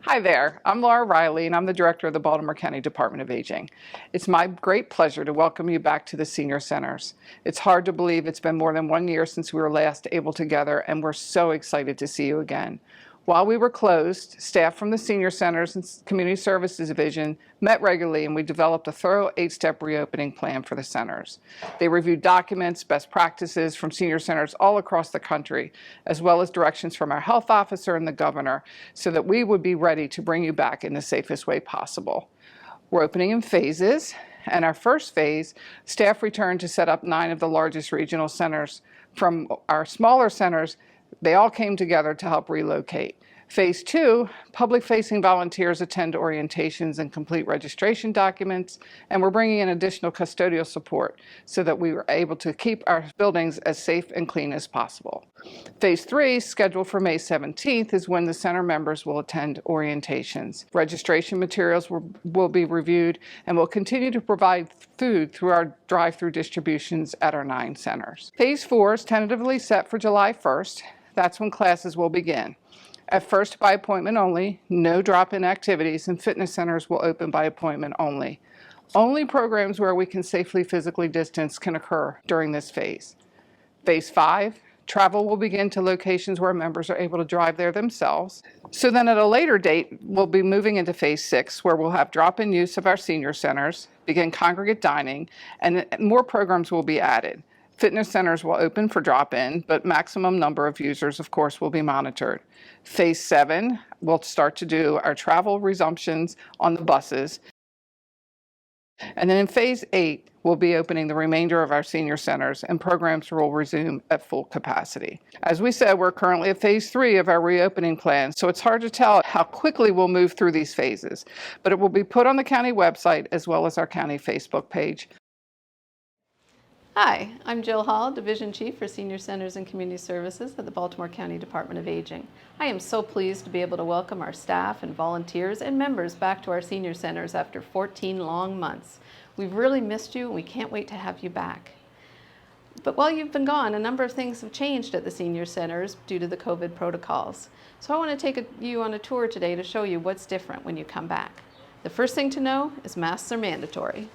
Hi there, I'm Laura Riley and I'm the Director of the Baltimore County Department of Aging. It's my great pleasure to welcome you back to the senior centers. It's hard to believe it's been more than 1 year since we were last able together, and we're so excited to see you again. While we were closed, staff from the senior centers and community services division met regularly, and we developed a thorough 8-step reopening plan for the centers. They reviewed documents, best practices from senior centers all across the country, as well as directions from our health officer and the governor, so that we would be ready to bring you back in the safest way possible. We're opening in phases, and our first phase, staff returned to set up 9 of the largest regional centers. From our smaller centers, they all came together to help relocate. Phase 2, public-facing volunteers attend orientations and complete registration documents, and we're bringing in additional custodial support so that we were able to keep our buildings as safe and clean as possible. Phase 3, scheduled for May 17th, is when the center members will attend orientations. Registration materials will be reviewed, and we'll continue to provide food through our drive-through distributions at our 9 centers. Phase 4 is tentatively set for July 1st. That's when classes will begin. At first, by appointment only, no drop-in activities, and fitness centers will open by appointment only. Only programs where we can safely physically distance can occur during this phase. Phase 5, travel will begin to locations where members are able to drive there themselves. So then at a later date, we'll be moving into Phase 6, where we'll have drop-in use of our senior centers, begin congregate dining, and more programs will be added. Fitness centers will open for drop-in, but maximum number of users, of course, will be monitored. Phase 7, we'll start to do our travel resumptions on the buses. And then in Phase 8, we'll be opening the remainder of our senior centers, and programs will resume at full capacity. As we said, we're currently at Phase 3 of our reopening plan, so it's hard to tell how quickly we'll move through these phases, but it will be put on the county website as well as our county Facebook page. Hi, I'm Jill Hall, Division Chief for Senior Centers and Community Services at the Baltimore County Department of Aging. I am so pleased to be able to welcome our staff and volunteers and members back to our senior centers after 14 long months. We've really missed you and we can't wait to have you back. But while you've been gone, a number of things have changed at the senior centers due to the COVID protocols. So I want to take you on a tour today to show you what's different when you come back. The first thing to know is masks are mandatory.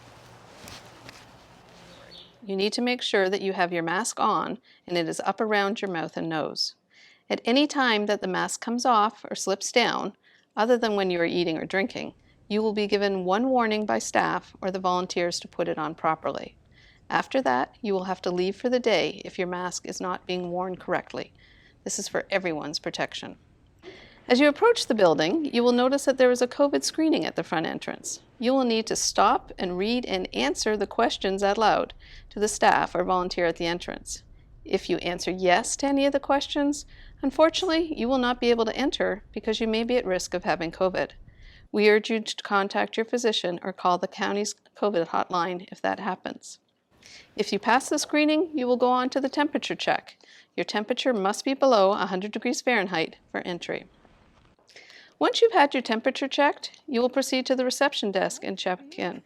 You need to make sure that you have your mask on and it is up around your mouth and nose. At any time that the mask comes off or slips down, other than when you are eating or drinking, you will be given one warning by staff or the volunteers to put it on properly. After that, you will have to leave for the day if your mask is not being worn correctly. This is for everyone's protection. As you approach the building, you will notice that there is a COVID screening at the front entrance. You will need to stop and read and answer the questions out loud to the staff or volunteer at the entrance. If you answer yes to any of the questions, unfortunately, you will not be able to enter because you may be at risk of having COVID. We urge you to contact your physician or call the county's COVID hotline if that happens. If you pass the screening, you will go on to the temperature check. Your temperature must be below 100 degrees Fahrenheit for entry. Once you've had your temperature checked, you will proceed to the reception desk and check in.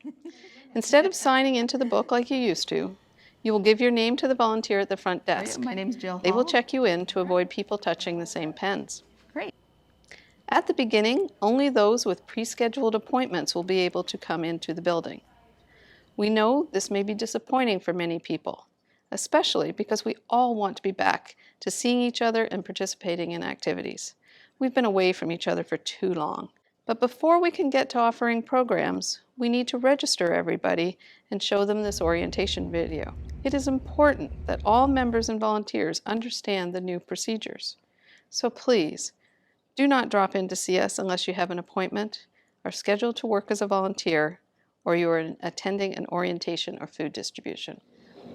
Instead of signing into the book like you used to, you will give your name to the volunteer at the front desk. My name's Jill Hall. They will check you in to avoid people touching the same pens. Great. At the beginning, only those with pre-scheduled appointments will be able to come into the building. We know this may be disappointing for many people, especially because we all want to be back to seeing each other and participating in activities. We've been away from each other for too long. But before we can get to offering programs, we need to register everybody and show them this orientation video. It is important that all members and volunteers understand the new procedures. So please, do not drop in to see us unless you have an appointment, are scheduled to work as a volunteer, or you are attending an orientation or food distribution.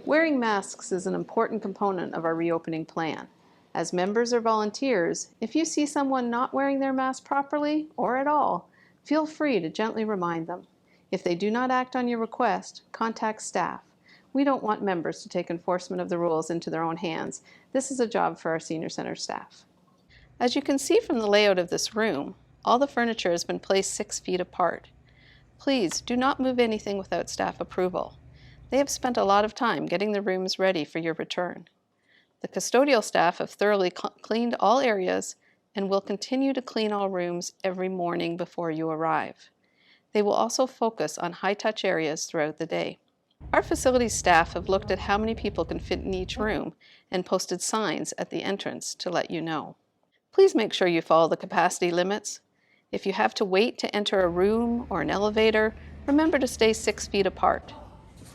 Wearing masks is an important component of our reopening plan. As members or volunteers, if you see someone not wearing their mask properly or at all, feel free to gently remind them. If they do not act on your request, contact staff. We don't want members to take enforcement of the rules into their own hands. This is a job for our senior center staff. As you can see from the layout of this room, all the furniture has been placed 6 feet apart. Please do not move anything without staff approval. They have spent a lot of time getting the rooms ready for your return. The custodial staff have thoroughly cleaned all areas, and will continue to clean all rooms every morning before you arrive. They will also focus on high-touch areas throughout the day. Our facilities staff have looked at how many people can fit in each room and posted signs at the entrance to let you know. Please make sure you follow the capacity limits. If you have to wait to enter a room or an elevator, remember to stay 6 feet apart.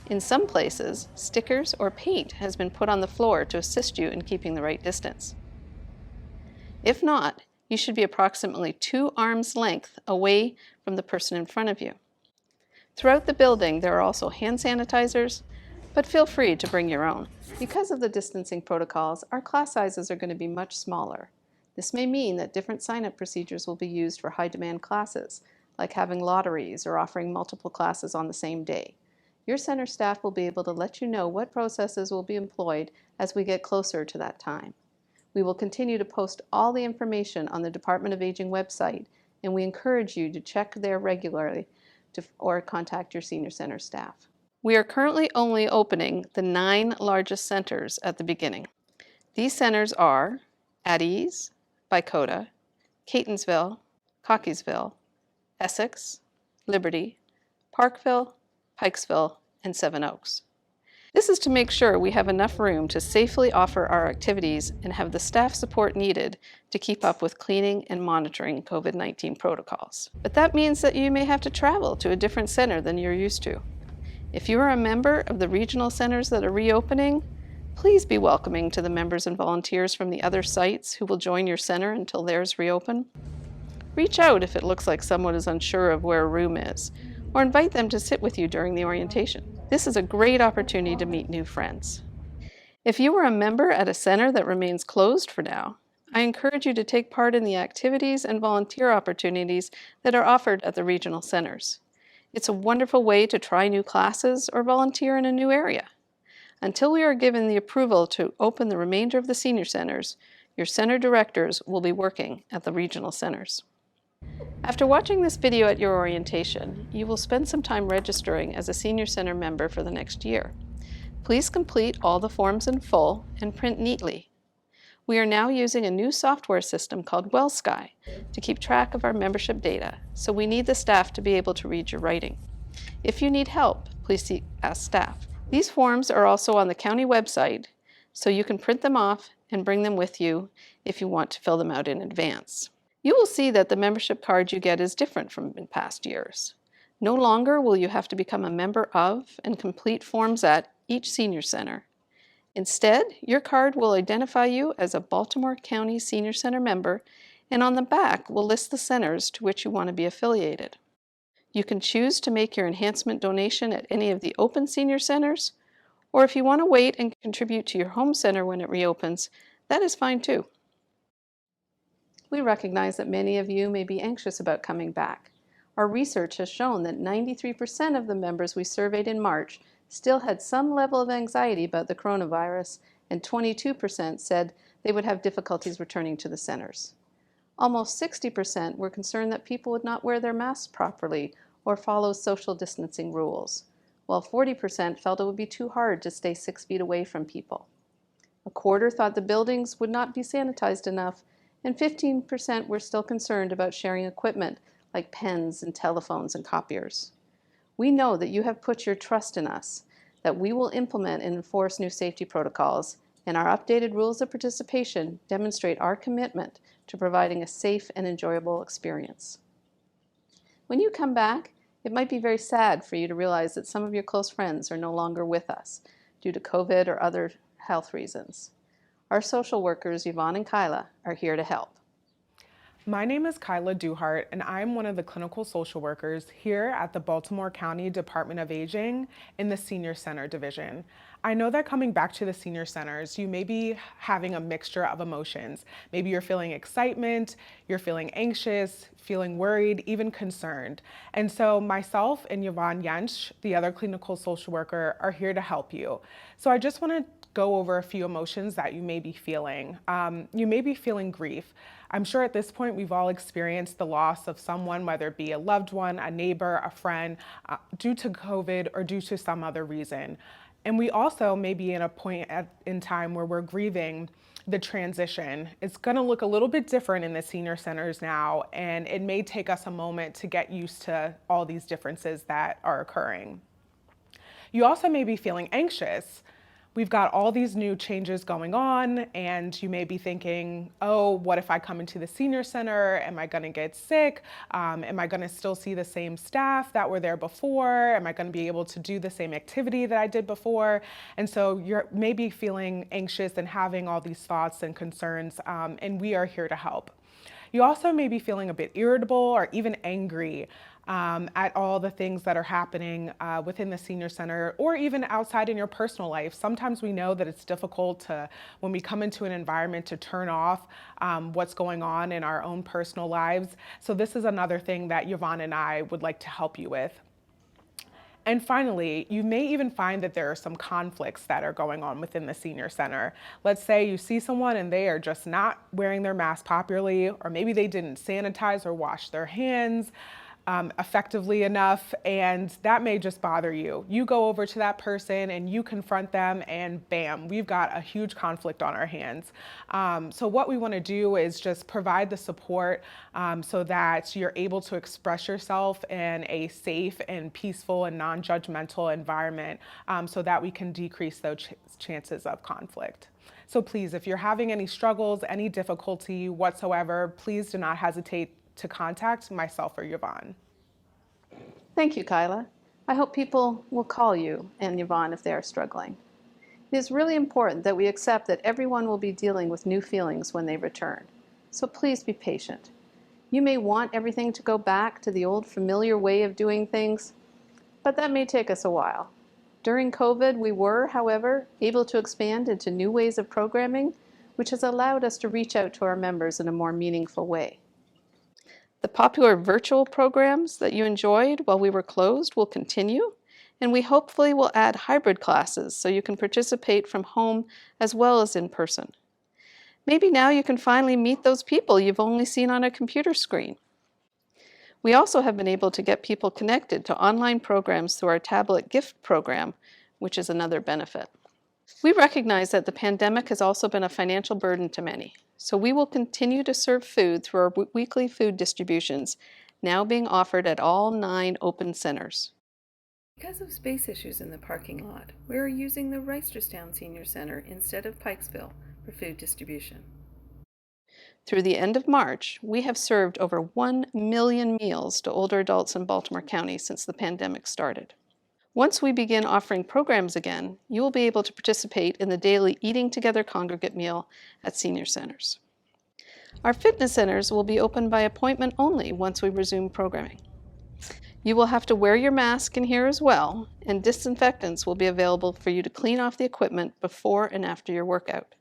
In some places, stickers or paint has been put on the floor to assist you in keeping the right distance. If not, you should be approximately 2 arms length away from the person in front of you. Throughout the building, there are also hand sanitizers, but feel free to bring your own. Because of the distancing protocols, our class sizes are going to be much smaller. This may mean that different sign-up procedures will be used for high-demand classes, like having lotteries or offering multiple classes on the same day. Your center staff will be able to let you know what processes will be employed as we get closer to that time. We will continue to post all the information on the Department of Aging website, and we encourage you to check there regularly or contact your senior center staff. We are currently only opening the 9 largest centers at the beginning. These centers are At Ease, Bicota, Catonsville, Cockeysville, Essex, Liberty, Parkville, Pikesville, and Seven Oaks. This is to make sure we have enough room to safely offer our activities and have the staff support needed to keep up with cleaning and monitoring COVID-19 protocols. But that means that you may have to travel to a different center than you're used to. If you are a member of the regional centers that are reopening, please be welcoming to the members and volunteers from the other sites who will join your center until theirs reopen. Reach out if it looks like someone is unsure of where a room is, or invite them to sit with you during the orientation. This is a great opportunity to meet new friends. If you are a member at a center that remains closed for now, I encourage you to take part in the activities and volunteer opportunities that are offered at the regional centers. It's a wonderful way to try new classes or volunteer in a new area. Until we are given the approval to open the remainder of the senior centers, your center directors will be working at the regional centers. After watching this video at your orientation, you will spend some time registering as a senior center member for the next year. Please complete all the forms in full and print neatly. We are now using a new software system called WellSky to keep track of our membership data, so we need the staff to be able to read your writing. If you need help, please ask staff. These forms are also on the county website, so you can print them off and bring them with you if you want to fill them out in advance. You will see that the membership card you get is different from in past years. No longer will you have to become a member of and complete forms at each senior center. Instead, your card will identify you as a Baltimore County Senior Center member, and on the back will list the centers to which you want to be affiliated. You can choose to make your enhancement donation at any of the open senior centers, or if you want to wait and contribute to your home center when it reopens, that is fine too. We recognize that many of you may be anxious about coming back. Our research has shown that 93% of the members we surveyed in March still had some level of anxiety about the coronavirus, and 22% said they would have difficulties returning to the centers. Almost 60% were concerned that people would not wear their masks properly or follow social distancing rules, while 40% felt it would be too hard to stay 6 feet away from people. A quarter thought the buildings would not be sanitized enough, and 15% were still concerned about sharing equipment like pens and telephones and copiers. We know that you have put your trust in us, that we will implement and enforce new safety protocols, and our updated rules of participation demonstrate our commitment to providing a safe and enjoyable experience. When you come back, it might be very sad for you to realize that some of your close friends are no longer with us due to COVID or other health reasons. Our social workers, Yvonne and Kyla, are here to help. My name is Kyla Duhart, and I'm one of the clinical social workers here at the Baltimore County Department of Aging in the Senior Center Division. I know that coming back to the senior centers, you may be having a mixture of emotions. Maybe you're feeling excitement, you're feeling anxious, feeling worried, even concerned. And so myself and Yvonne Yench, the other clinical social worker, are here to help you. So I just want to go over a few emotions that you may be feeling. You may be feeling grief. I'm sure at this point we've all experienced the loss of someone, whether it be a loved one, a neighbor, a friend, due to COVID or due to some other reason. And we also may be in a point in time where we're grieving the transition. It's going to look a little bit different in the senior centers now, and it may take us a moment to get used to all these differences that are occurring. You also may be feeling anxious. We've got all these new changes going on, and you may be thinking, oh, what if I come into the senior center? Am I going to get sick? Am I going to still see the same staff that were there before? Am I going to be able to do the same activity that I did before? And so you're maybe feeling anxious and having all these thoughts and concerns, and we are here to help. You also may be feeling a bit irritable or even angry at all the things that are happening within the senior center or even outside in your personal life. Sometimes we know that it's difficult to, when we come into an environment, to turn off what's going on in our own personal lives. So this is another thing that Yvonne and I would like to help you with. And finally, you may even find that there are some conflicts that are going on within the senior center. Let's say you see someone and they are just not wearing their mask properly, or maybe they didn't sanitize or wash their hands effectively enough, and that may just bother you. You go over to that person and you confront them, and bam, we've got a huge conflict on our hands. So what we want to do is just provide the support so that you're able to express yourself in a safe and peaceful and non-judgmental environment so that we can decrease those chances of conflict. So please, if you're having any struggles, any difficulty whatsoever, please do not hesitate to contact myself or Yvonne. Thank you, Kyla. I hope people will call you and Yvonne if they are struggling. It is really important that we accept that everyone will be dealing with new feelings when they return. So please be patient. You may want everything to go back to the old familiar way of doing things, but that may take us a while. During COVID, we were, however, able to expand into new ways of programming, which has allowed us to reach out to our members in a more meaningful way. The popular virtual programs that you enjoyed while we were closed will continue, and we hopefully will add hybrid classes so you can participate from home as well as in person. Maybe now you can finally meet those people you've only seen on a computer screen. We also have been able to get people connected to online programs through our tablet gift program, which is another benefit. We recognize that the pandemic has also been a financial burden to many, so we will continue to serve food through our weekly food distributions, now being offered at all 9 open centers. Because of space issues in the parking lot, we are using the Reisterstown Senior Center instead of Pikesville for food distribution. Through the end of March, we have served over 1 million meals to older adults in Baltimore County since the pandemic started. Once we begin offering programs again, you will be able to participate in the daily Eating Together congregate meal at senior centers. Our fitness centers will be open by appointment only once we resume programming. You will have to wear your mask in here as well, and disinfectants will be available for you to clean off the equipment before and after your workout.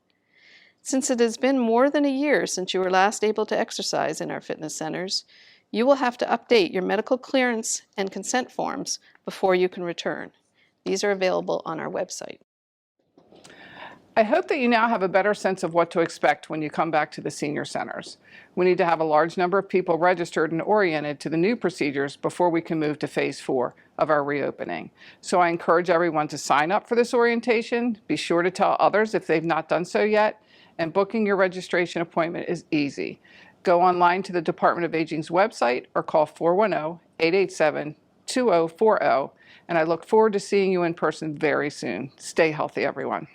Since it has been more than a year since you were last able to exercise in our fitness centers, you will have to update your medical clearance and consent forms before you can return. These are available on our website. I hope that you now have a better sense of what to expect when you come back to the senior centers. We need to have a large number of people registered and oriented to the new procedures before we can move to phase 4 of our reopening. So I encourage everyone to sign up for this orientation. Be sure to tell others if they've not done so yet. And booking your registration appointment is easy. Go online to the Department of Aging's website or call 410-887-2040, and I look forward to seeing you in person very soon. Stay healthy, everyone.